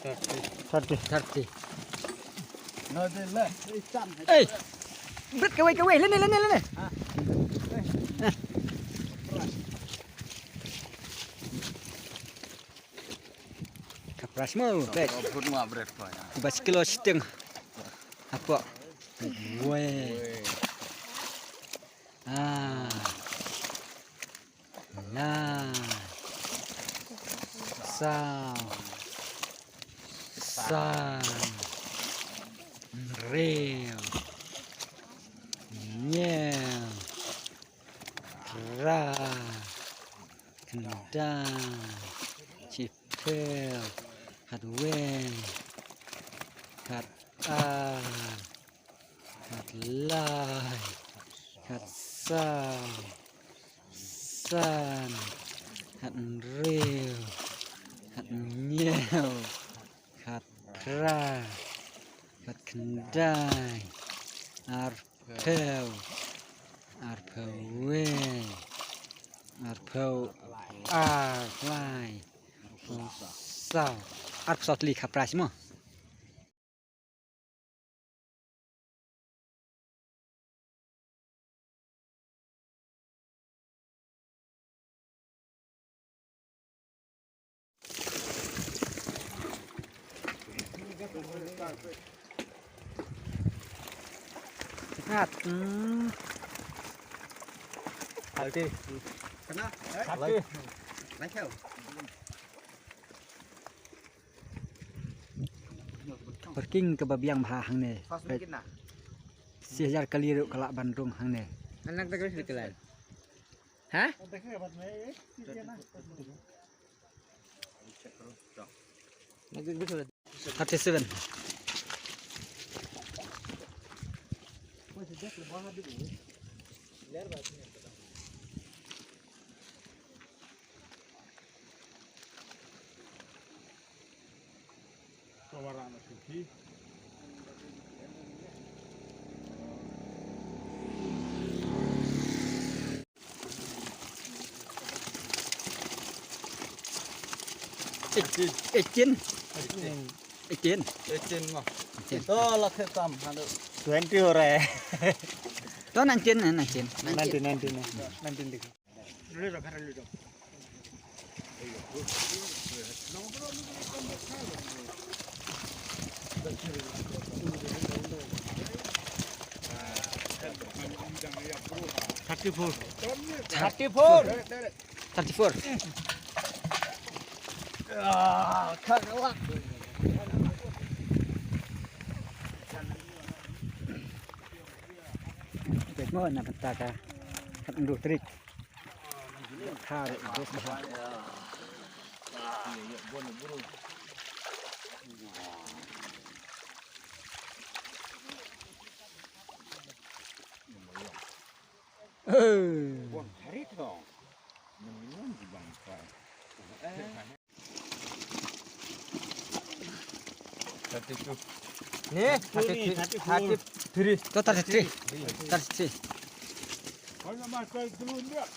30. Nó đây lên. Ê, bứt cái quay lên này. Kapras mau, bet. Put mua bread thôi. 2 kilo setengah. Apa? Weh. Ah. Nah. San. Real. Nyel. Ra. Kendang. Cipel. Hadwen. Had had lai. Had san. Had real. Had nyel. Had ra. Had kendai. Arpel. Arpel we. Arpel lai. Sao. Arpel sotli kapras mo. Ngat. Hati. Kena? Hati. Lancar. Parking ke babiang bahang ne. Sejar kali ruk kelak Bandung hang ne. Anak terus dikelan. Hah? 37. Ecin. Ecin mah. Itu lah ketam. 20 ore. To nancin. Nanti. Bek mo na pantaka. Hat ndu trik. Thar terus bah. Bon hari dong. Minum di bangkai. 32. Nih, hati. To 33. Kalau mas kau dulu enggak?